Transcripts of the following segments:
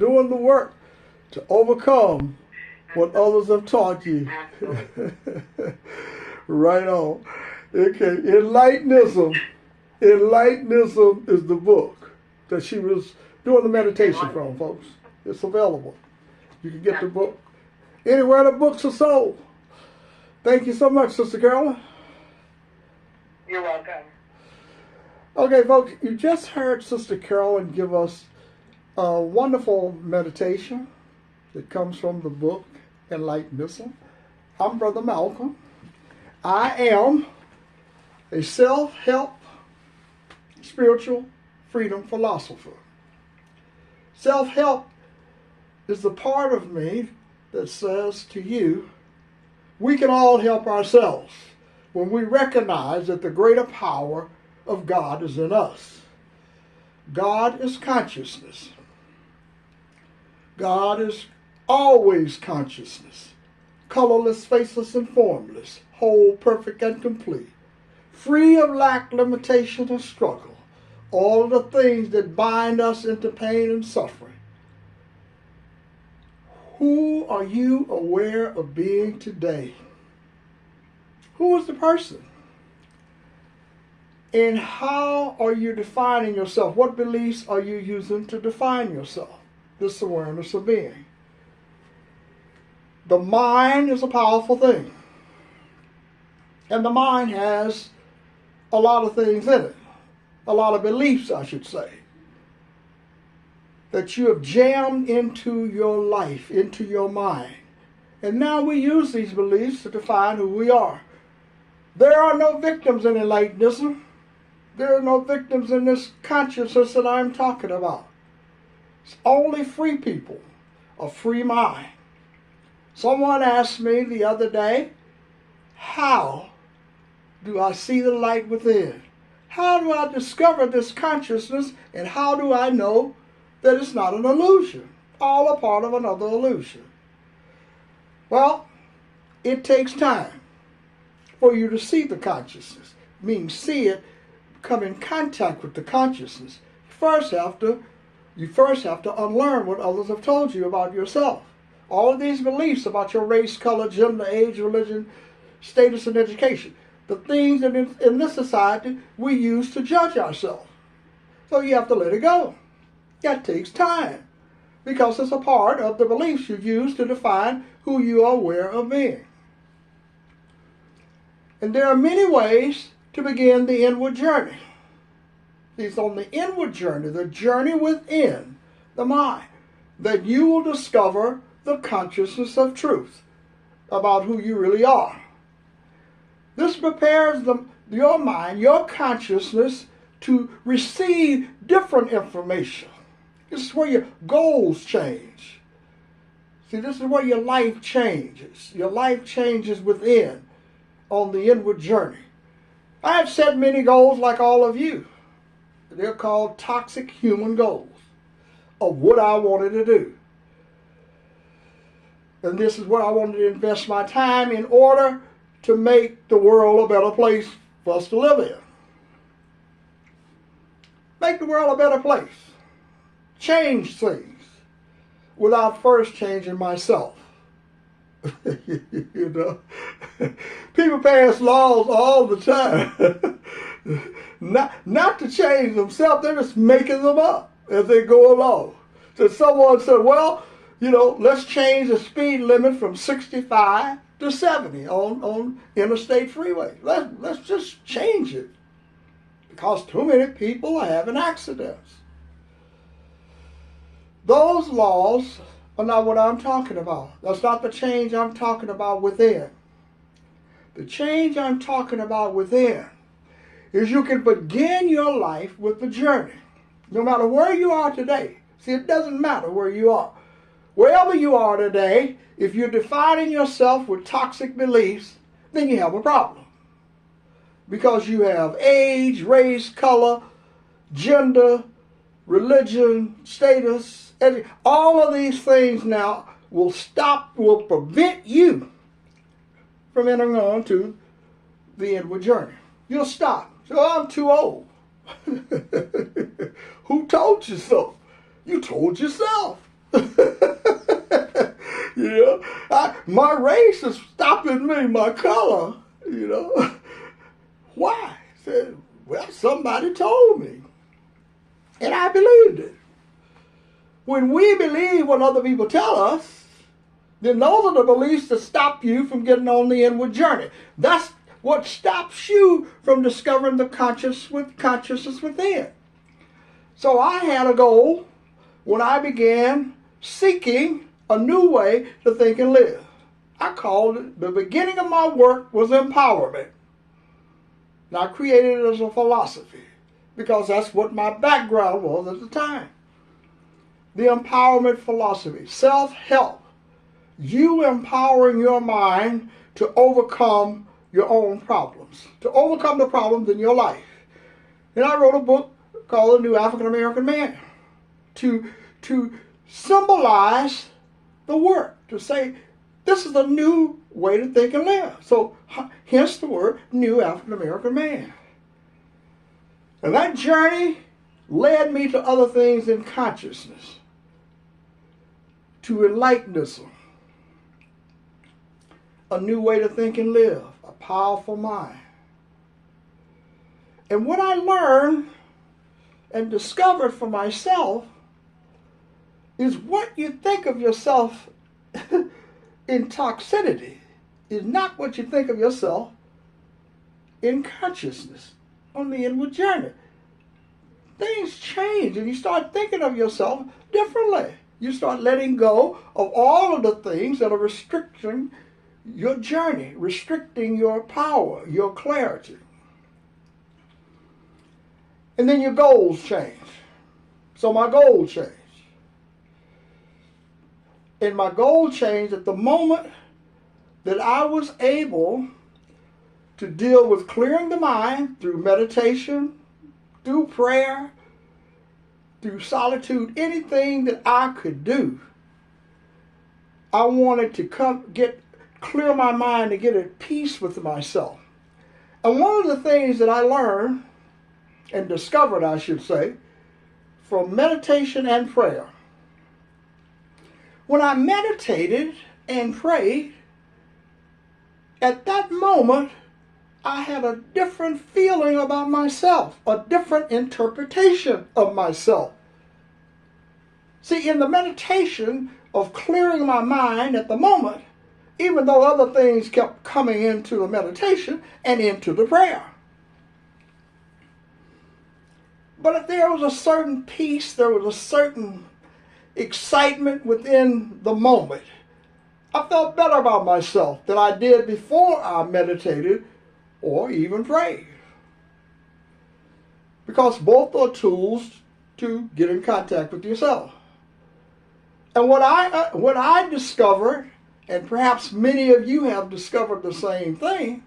doing the work to overcome what others have taught you. Right on. Okay, Enlightenism. Enlightenism is the book that she was doing the meditation from, folks. It's available. You can get the book anywhere the books are sold. Thank you so much, Sister Carolyn. You're welcome. Okay, folks, you just heard Sister Carolyn give us a wonderful meditation that comes from the book Enlightenism. I'm Brother Malcolm. I am a self-help spiritual freedom philosopher. Self-help is the part of me that says to you, we can all help ourselves when we recognize that the greater power of God is in us. God is consciousness. God is always consciousness, colorless, faceless, and formless, whole, perfect, and complete, free of lack, limitation, and struggle, all of the things that bind us into pain and suffering. Who are you aware of being today? Who is the person? And how are you defining yourself? What beliefs are you using to define yourself? This awareness of being. The mind is a powerful thing. And the mind has a lot of things in it. A lot of beliefs, I should say, that you have jammed into your life, into your mind. And now we use these beliefs to define who we are. There are no victims in Enlightenism. There are no victims in this consciousness that I'm talking about. It's only free people, a free mind. Someone asked me the other day, how do I see the light within? How do I discover this consciousness, and how do I know that it's not an illusion, all a part of another illusion? Well, it takes time for you to see the consciousness. Meaning see it, come in contact with the consciousness. You first have to unlearn what others have told you about yourself. All of these beliefs about your race, color, gender, age, religion, status, and education. The things that in this society we use to judge ourselves. So you have to let it go. That takes time, because it's a part of the beliefs you use to define who you are aware of being. And there are many ways to begin the inward journey. It's on the inward journey, the journey within the mind, that you will discover the consciousness of truth about who you really are. This prepares your mind, your consciousness, to receive different information. This is where your goals change. See, this is where your life changes. Your life changes within on the inward journey. I have set many goals like all of you. They're called toxic human goals of what I wanted to do. And this is where I wanted to invest my time in order to make the world a better place for us to live in. Make the world a better place. Change things without first changing myself. You know, people pass laws all the time, not to change themselves. They're just making them up as they go along. So someone said, well, you know, let's change the speed limit from 65 to 70 on interstate freeways. Let's just change it, because too many people are having accidents. Those laws are not what I'm talking about. That's not the change I'm talking about within. The change I'm talking about within is you can begin your life with the journey. No matter where you are today. See, it doesn't matter where you are. Wherever you are today, if you're defining yourself with toxic beliefs, then you have a problem. Because you have age, race, color, gender, religion, status, all of these things now will prevent you from entering on to the inward journey. You'll stop. So, I'm too old. Who told you so? You told yourself. My race is stopping me, my color, Why? I said, well, somebody told me. And I believed it. When we believe what other people tell us, then those are the beliefs that stop you from getting on the inward journey. That's what stops you from discovering the consciousness within. So I had a goal when I began seeking a new way to think and live. I called it, the beginning of my work was empowerment. And I created it as a philosophy because that's what my background was at the time. The empowerment philosophy, self-help, you empowering your mind to overcome your own problems, to overcome the problems in your life. And I wrote a book called The New African American Man to symbolize the work, to say this is a new way to think and live. So hence the word New African American Man. And that journey led me to other things in consciousness, to Enlightenism, a new way to think and live, a powerful mind. And what I learned and discovered for myself is what you think of yourself in toxicity is not what you think of yourself in consciousness on the inward journey. Things change and you start thinking of yourself differently. You start letting go of all of the things that are restricting your journey, restricting your power, your clarity. And then your goals change. So my goal changed. And my goal changed at the moment that I was able to deal with clearing the mind through meditation, through prayer, through solitude, anything that I could do. I wanted to clear my mind and get at peace with myself. And one of the things that I learned and discovered, I should say, from meditation and prayer. When I meditated and prayed, at that moment, I had a different feeling about myself, a different interpretation of myself. See, in the meditation of clearing my mind at the moment, even though other things kept coming into the meditation and into the prayer. But there was a certain peace, there was a certain excitement within the moment. I felt better about myself than I did before I meditated or even prayed. Because both are tools to get in contact with yourself. And what I discovered, and perhaps many of you have discovered the same thing,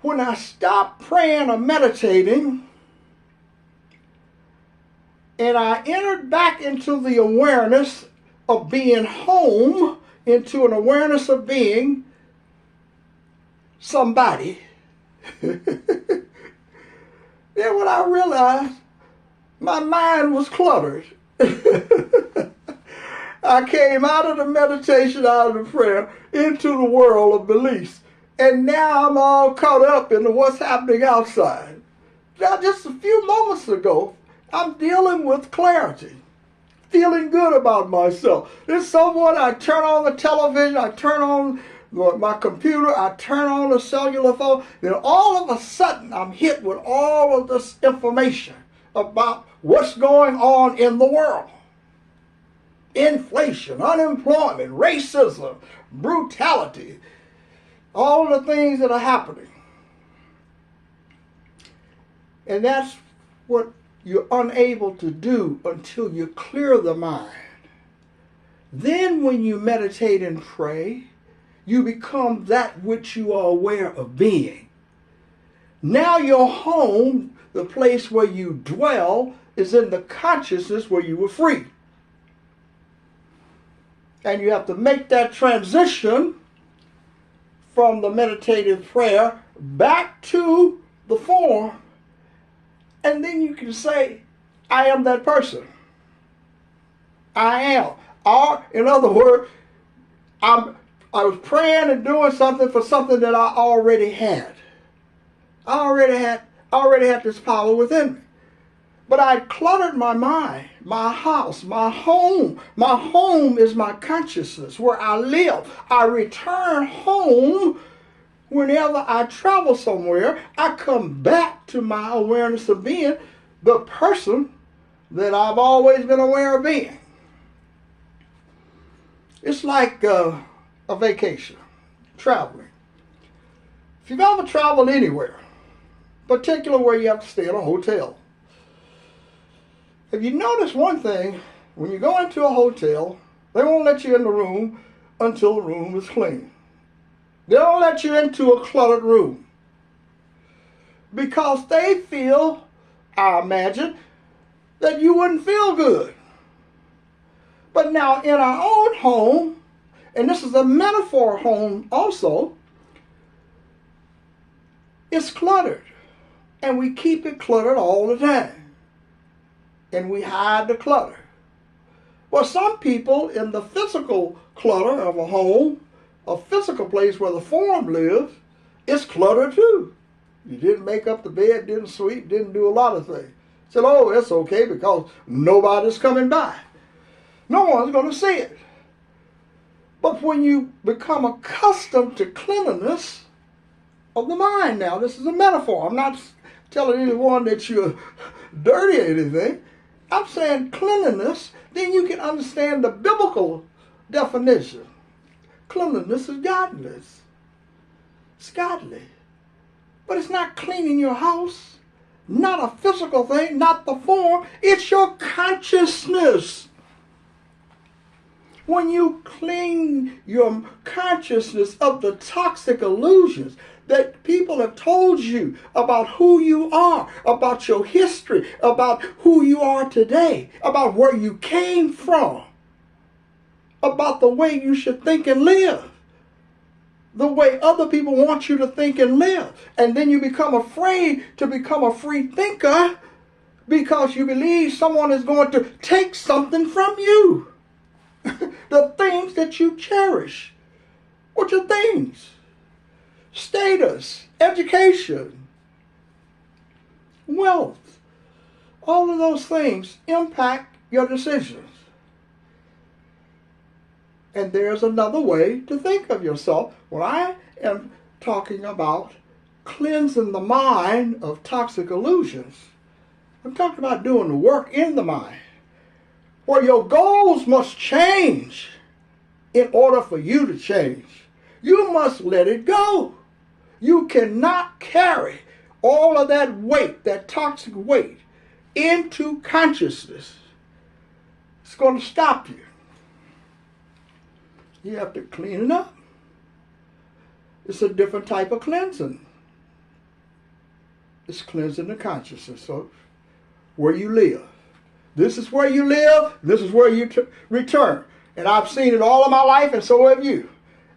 when I stopped praying or meditating, and I entered back into the awareness of being home, into an awareness of being somebody, then when I realized my mind was cluttered, I came out of the meditation, out of the prayer, into the world of beliefs. And now I'm all caught up into what's happening outside. Now, just a few moments ago, I'm dealing with clarity, feeling good about myself. There's someone, I turn on the television, I turn on my computer, I turn on the cellular phone, then all of a sudden I'm hit with all of this information about what's going on in the world. Inflation, unemployment, racism, brutality, all the things that are happening. And that's what you're unable to do until you clear the mind. Then when you meditate and pray, you become that which you are aware of being. Now your home, the place where you dwell, is in the consciousness where you were free. And you have to make that transition from the meditative prayer back to the form. And then you can say, I am that person. I am. Or, in other words, I was praying and doing something for something that I already had. I already had this power within me. But I cluttered my mind, my house, my home. My home is my consciousness, where I live. I return home whenever I travel somewhere. I come back to my awareness of being the person that I've always been aware of being. It's like a vacation, traveling. If you've ever traveled anywhere, particularly where you have to stay in a hotel, if you notice one thing, when you go into a hotel, they won't let you in the room until the room is clean. They don't let you into a cluttered room because they feel, I imagine, that you wouldn't feel good. But now in our own home, and this is a metaphor home also, it's cluttered. And we keep it cluttered all the time. And we hide the clutter. Well, some people in the physical clutter of a home, a physical place where the form lives, it's cluttered too. You didn't make up the bed, didn't sweep, didn't do a lot of things. Said, oh, it's okay because nobody's coming by. No one's going to see it. But when you become accustomed to cleanliness of the mind, now this is a metaphor. I'm not telling anyone that you're dirty or anything. I'm saying cleanliness, then you can understand the biblical definition. Cleanliness is godliness. It's godly. But it's not cleaning your house, not a physical thing, not the form. It's your consciousness. When you clean your consciousness of the toxic illusions that people have told you about who you are, about your history, about who you are today, about where you came from, about the way you should think and live, the way other people want you to think and live. And then you become afraid to become a free thinker because you believe someone is going to take something from you. The things that you cherish. What are things? Status, education, wealth. All of those things impact your decisions. And there's another way to think of yourself. When I am talking about cleansing the mind of toxic illusions, I'm talking about doing the work in the mind, where your goals must change in order for you to change. You must let it go. You cannot carry all of that weight, that toxic weight, into consciousness. It's going to stop you. You have to clean it up. It's a different type of cleansing. It's cleansing the consciousness. So, where you live. This is where you live. This is where you return. And I've seen it all of my life, and so have you.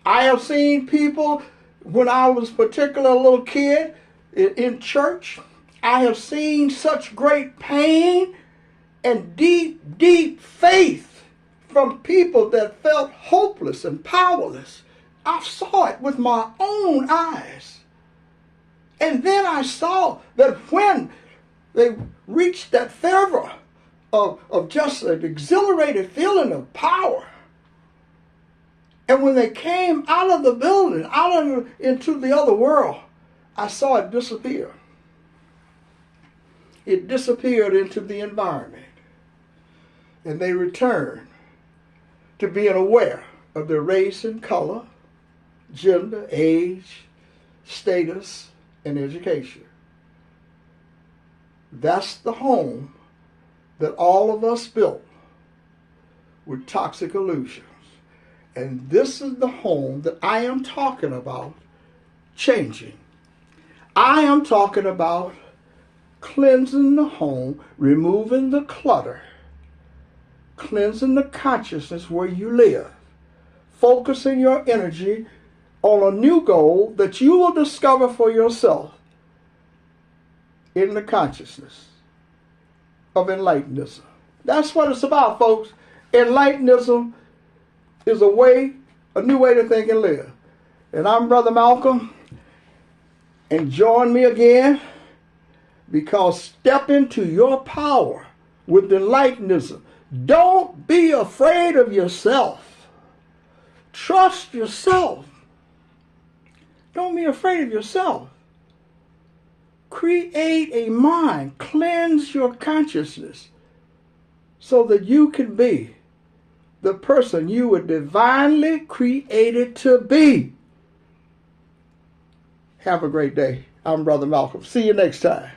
I have seen people, when I was particularly a little kid in church, I have seen such great pain and deep, deep faith from people that felt hopeless and powerless. I saw it with my own eyes. And then I saw that when they reached that fervor of just an exhilarated feeling of power, and when they came out of the building, into the other world, I saw it disappear. It disappeared into the environment. And they returned to being aware of their race and color, gender, age, status, and education. That's the home that all of us built with toxic illusions. And this is the home that I am talking about changing. I am talking about cleansing the home, removing the clutter, cleansing the consciousness where you live, focusing your energy on a new goal that you will discover for yourself in the consciousness of enlightenism. That's what it's about, folks. Enlightenism is a new way to think and live. And I'm Brother Malcolm. And join me again, because step into your power with Enlightenism. Don't be afraid of yourself. Trust yourself. Don't be afraid of yourself. Create a mind. Cleanse your consciousness so that you can be the person you were divinely created to be. Have a great day. I'm Brother Malcolm. See you next time.